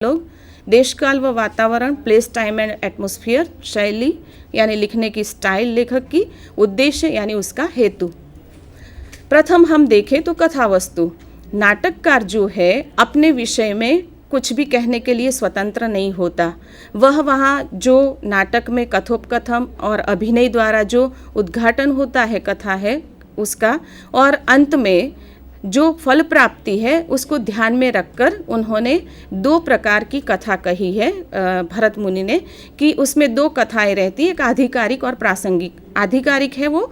लोग देशकाल व वातावरण, प्लेस टाइम एंड एटमॉस्फेयर, शैली यानी लिखने की स्टाइल लेखक की, उद्देश्य यानी उसका हेतु। प्रथम हम देखें तो कथा वस्तु। नाटककार जो है अपने विषय में कुछ भी कहने के लिए स्वतंत्र नहीं होता। वह वहाँ जो नाटक में कथोपकथन और अभिनय द्वारा जो उद्घाटन होता है कथा है उसका, और अंत में जो फल प्राप्ति है उसको ध्यान में रखकर उन्होंने दो प्रकार की कथा कही है भरत मुनि ने, कि उसमें दो कथाएं रहती है, एक आधिकारिक और प्रासंगिक। आधिकारिक है वो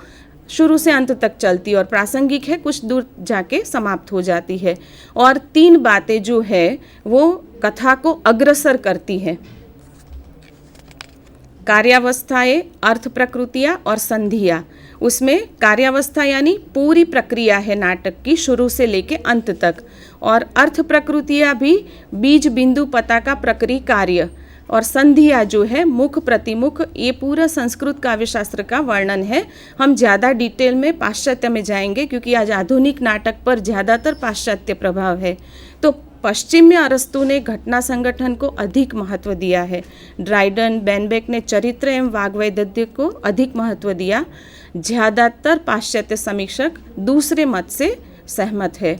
शुरू से अंत तक चलती और प्रासंगिक है कुछ दूर जाके समाप्त हो जाती है। और तीन बातें जो है वो कथा को अग्रसर करती है: कार्यावस्थाएं, अर्थ प्रकृतियाँ और संधियाँ। उसमें कार्यावस्था यानी पूरी प्रक्रिया है नाटक की शुरू से लेके अंत तक, और अर्थ प्रकृतियाँ भी बीज बिंदु पता का प्रक्रिया कार्य, और संधियाँ जो है मुख प्रतिमुख। ये पूरा संस्कृत काव्यशास्त्र का वर्णन है। हम ज़्यादा डिटेल में पाश्चात्य में जाएंगे क्योंकि आज आधुनिक नाटक पर ज़्यादातर पाश्चात्य प्रभाव है। तो पश्चिम में अरस्तु ने घटना संगठन को अधिक महत्व दिया है। ड्राइडन, बेनबेक ने चरित्र एवं वाग्वैदद्य को अधिक महत्व दिया। ज़्यादातर पाश्चात्य समीक्षक दूसरे मत से सहमत है।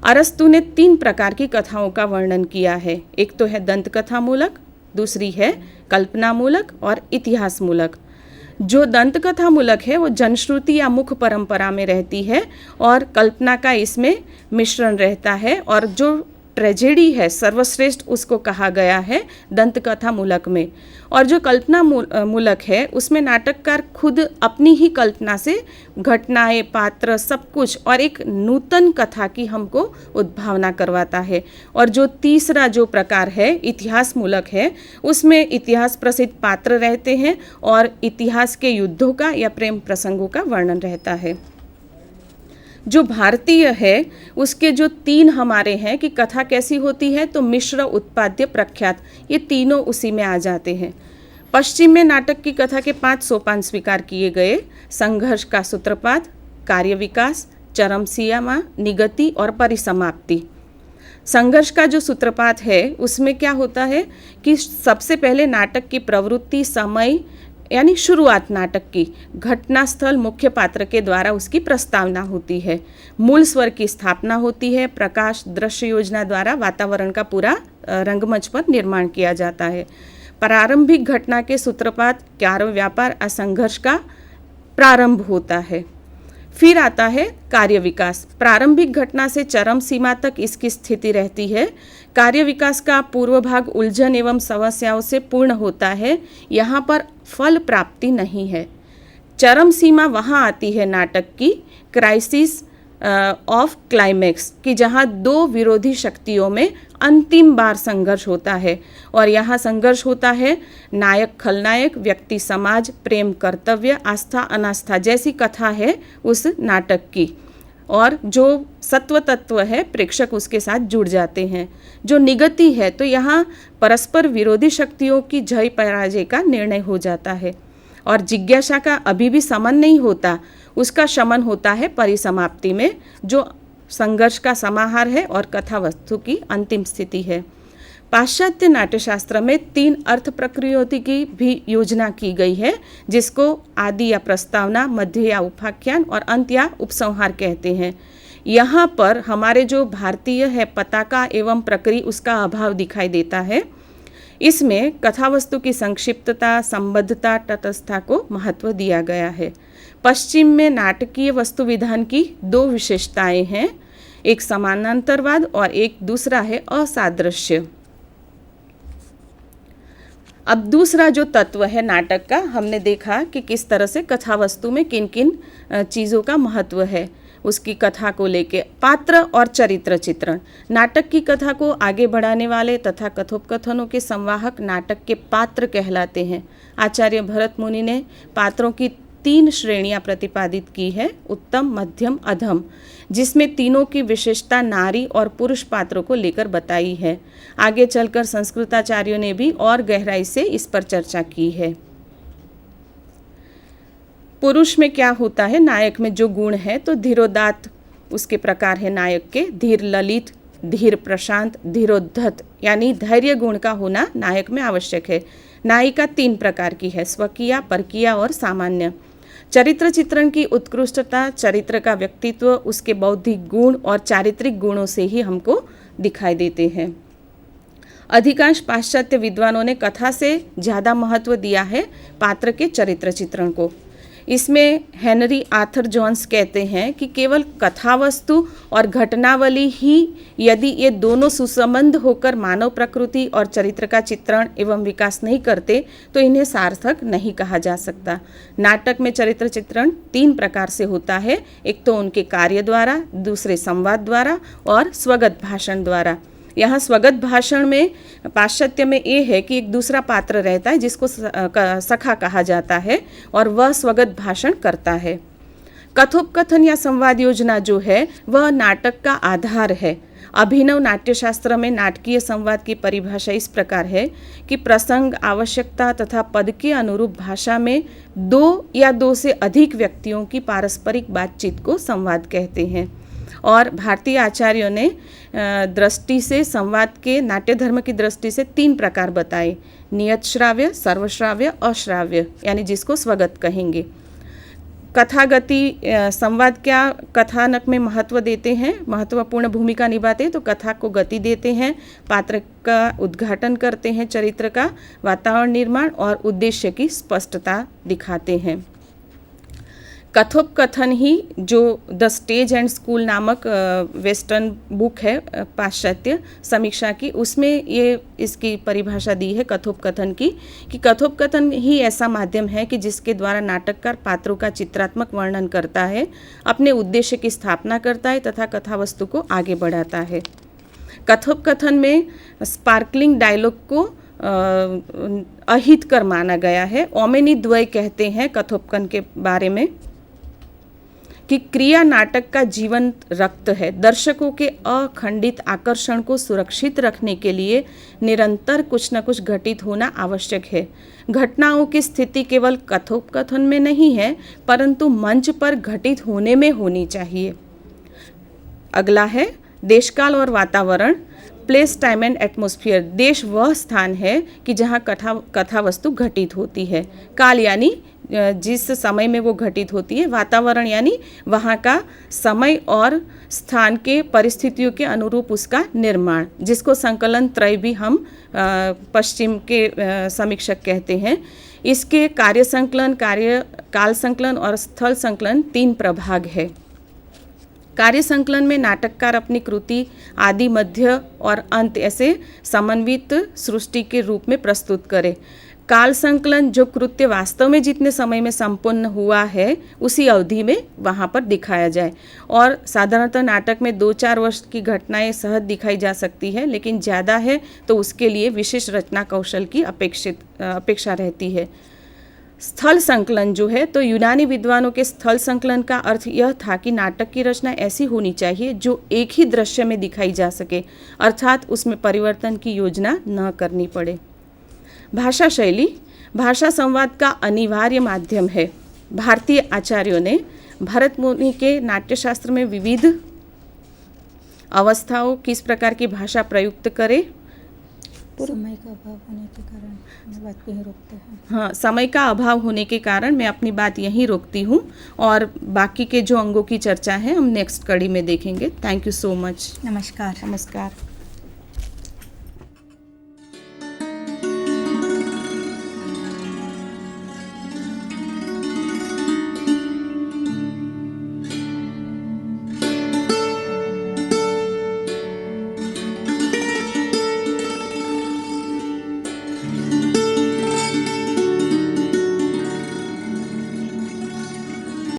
अरस्तु ने तीन प्रकार की कथाओं का वर्णन किया है। एक तो है दंत कथा मूलक, दूसरी है कल्पना मूलक और इतिहास मूलक। जो दंत कथा मूलक है वो जनश्रुति या मुख परंपरा में रहती है और कल्पना का इसमें मिश्रण रहता है, और जो ट्रेजेडी है सर्वश्रेष्ठ उसको कहा गया है दंत कथा मूलक में। और जो कल्पना मूलक है उसमें नाटककार खुद अपनी ही कल्पना से घटनाएं, पात्र, सब कुछ और एक नूतन कथा की हमको उद्भावना करवाता है। और जो तीसरा जो प्रकार है इतिहास मूलक है, उसमें इतिहास प्रसिद्ध पात्र रहते हैं और इतिहास के युद्धों का या प्रेम प्रसंगों का वर्णन रहता है। जो भारतीय है उसके जो तीन हमारे हैं कि कथा कैसी होती है, तो मिश्र, उत्पाद्य, प्रख्यात, ये तीनों उसी में आ जाते हैं। पश्चिम में नाटक की कथा के 5 सोपान स्वीकार किए गए: संघर्ष का सूत्रपात, कार्य विकास, चरम सीमा, निगति और परिसमाप्ति। संघर्ष का जो सूत्रपात है उसमें क्या होता है कि सबसे पहले नाटक की प्रवृत्ति, समय यानी शुरुआत नाटक की, घटनास्थल, मुख्य पात्र के द्वारा उसकी प्रस्तावना होती है, मूल स्वर की स्थापना होती है, प्रकाश, दृश्य योजना द्वारा वातावरण का पूरा रंगमंच पर निर्माण किया जाता है। प्रारंभिक घटना के सूत्रपात, कार्य, व्यापार, असंघर्ष का प्रारंभ होता है। फिर आता है कार्य विकास। प्रारंभिक घटना से चरम सीमा तक इसकी स्थिति रहती है। कार्य विकास का पूर्व भाग उलझन एवं समस्याओं से पूर्ण होता है। यहाँ पर फल प्राप्ति नहीं है। चरम सीमा वहाँ आती है नाटक की क्राइसिस ऑफ क्लाइमेक्स, कि जहाँ दो विरोधी शक्तियों में अंतिम बार संघर्ष होता है। और यहाँ संघर्ष होता है नायक खलनायक, व्यक्ति समाज, प्रेम कर्तव्य, आस्था अनास्था जैसी कथा है उस नाटक की। और जो सत्व तत्व है प्रेक्षक उसके साथ जुड़ जाते हैं। जो निगति है तो यहाँ परस्पर विरोधी शक्तियों की जय पराजय का निर्णय हो जाता है। और जिज्ञासा का अभी भी शमन नहीं होता, उसका शमन होता है परिसमाप्ति में, जो संघर्ष का समाहार है और कथा वस्तु की अंतिम स्थिति है। पाश्चात्य नाट्यशास्त्र में 3 अर्थ प्रक्रियाओं की भी योजना की गई है, जिसको आदि या प्रस्तावना, मध्य या उपाख्यान और अंत या उपसंहार कहते हैं। यहाँ पर हमारे जो भारतीय है पताका एवं प्रक्रिया, उसका अभाव दिखाई देता है। इसमें कथा वस्तु की संक्षिप्तता, संबद्धता, तटस्थता को महत्व दिया गया है। पश्चिम में नाटकीय वस्तु विधान की 2 विशेषताएं हैं, एक समानांतरवाद और एक दूसरा है असादृश्य। अब दूसरा जो तत्व है नाटक का, हमने देखा कि किस तरह से कथा वस्तु में किन किन चीज़ों का महत्व है उसकी कथा को लेके। पात्र और चरित्र चित्रण। नाटक की कथा को आगे बढ़ाने वाले तथा कथोपकथनों के संवाहक नाटक के पात्र कहलाते हैं। आचार्य भरत मुनि ने पात्रों की 3 श्रेणियां प्रतिपादित की है: उत्तम, मध्यम, अधम, जिसमें तीनों की विशेषता नारी और पुरुष पात्रों को लेकर बताई है। आगे चलकर संस्कृताचार्यों ने भी और गहराई से इस पर चर्चा की है। पुरुष में क्या होता है, नायक में जो गुण है, तो धीरोदात्त उसके प्रकार है नायक के, धीर, ललित, धीर प्रशांत, धीरोद्धत यानी धैर्य गुण का होना नायक में आवश्यक है। नायिका 3 प्रकार की है, स्वकीय, परकीय और सामान्य। चरित्र चित्रण की उत्कृष्टता चरित्र का व्यक्तित्व, उसके बौद्धिक गुण और चारित्रिक गुणों से ही हमको दिखाई देते हैं। अधिकांश पाश्चात्य विद्वानों ने कथा से ज़्यादा महत्व दिया है पात्र के चरित्र चित्रण को। इसमें हेनरी आर्थर जोन्स कहते हैं कि केवल कथा वस्तु और घटनावली ही यदि ये दोनों सुसंबद्ध होकर मानव प्रकृति और चरित्र का चित्रण एवं विकास नहीं करते तो इन्हें सार्थक नहीं कहा जा सकता। नाटक में चरित्र चित्रण 3 प्रकार से होता है, एक तो उनके कार्य द्वारा, दूसरे संवाद द्वारा और स्वगत भाषण द्वारा। यहाँ स्वगत भाषण में पाश्चात्य में ये है कि एक दूसरा पात्र रहता है जिसको सखा कहा जाता है और वह स्वगत भाषण करता है। कथोपकथन या संवाद योजना जो है वह नाटक का आधार है। अभिनव नाट्यशास्त्र में नाटकीय संवाद की परिभाषा इस प्रकार है कि प्रसंग, आवश्यकता तथा पद के अनुरूप भाषा में 2 या 2 से अधिक व्यक्तियों की पारस्परिक बातचीत को संवाद कहते हैं। और भारतीय आचार्यों ने दृष्टि से संवाद के नाट्य धर्म की दृष्टि से 3 प्रकार बताए, नियत श्राव्य, सर्वश्राव्य, अश्राव्य, यानी जिसको स्वगत कहेंगे। कथागति संवाद क्या कथानक में महत्व देते हैं, महत्वपूर्ण भूमिका निभाते हैं, तो कथा को गति देते हैं, पात्र का उद्घाटन करते हैं, चरित्र का वातावरण निर्माण और उद्देश्य की स्पष्टता दिखाते हैं। कथोपकथन ही जो द स्टेज एंड स्कूल नामक वेस्टर्न बुक है पाश्चात्य समीक्षा की, उसमें ये इसकी परिभाषा दी है कथोपकथन की कि कथोपकथन ही ऐसा माध्यम है कि जिसके द्वारा नाटककार पात्रों का चित्रात्मक वर्णन करता है, अपने उद्देश्य की स्थापना करता है तथा कथा वस्तु को आगे बढ़ाता है। कथोपकथन में स्पार्कलिंग डायलॉग को अहितकर माना गया है। ओमेनी द्वय कहते हैं कथोपकथन के बारे में कि क्रिया नाटक का जीवंत रक्त है। दर्शकों के अखंडित आकर्षण को सुरक्षित रखने के लिए निरंतर कुछ न कुछ घटित होना आवश्यक है। घटनाओं की स्थिति केवल कथोपकथन में नहीं है परंतु मंच पर घटित होने में होनी चाहिए। अगला है देशकाल और वातावरण, प्लेस, टाइम एंड एटमॉस्फेयर। देश वह स्थान है कि जहाँ कथा वस्तु घटित होती है। काल यानी जिस समय में वो घटित होती है। वातावरण यानी वहाँ का समय और स्थान के परिस्थितियों के अनुरूप उसका निर्माण, जिसको संकलन त्रय भी हम पश्चिम के समीक्षक कहते हैं। इसके कार्य संकलन, काल संकलन और स्थल संकलन 3 प्रभाग है। कार्य संकलन में नाटककार अपनी कृति आदि, मध्य और अंत ऐसे समन्वित सृष्टि के रूप में प्रस्तुत करे। काल संकलन जो कृत्य वास्तव में जितने समय में संपन्न हुआ है उसी अवधि में वहाँ पर दिखाया जाए। और साधारणतः नाटक में 2-4 वर्ष की घटनाएं सहज दिखाई जा सकती है, लेकिन ज़्यादा है तो उसके लिए विशेष रचना कौशल की अपेक्षा रहती है। स्थल संकलन जो है तो यूनानी विद्वानों के स्थल संकलन का अर्थ यह था कि नाटक की रचना ऐसी होनी चाहिए जो एक ही दृश्य में दिखाई जा सके, अर्थात उसमें परिवर्तन की योजना न करनी पड़े। भाषा शैली, भाषा संवाद का अनिवार्य माध्यम है। भारतीय आचार्यों ने भरत मुनि के नाट्यशास्त्र में विविध अवस्थाओं किस प्रकार की भाषा प्रयुक्त करे, समय का अभाव होने के कारण बात यहीं रोकते हैं। हाँ, समय का अभाव होने के कारण मैं अपनी बात यहीं रोकती हूँ और बाकी के जो अंगों की चर्चा है हम नेक्स्ट कड़ी में देखेंगे। Thank you so much. नमस्कार। नमस्कार।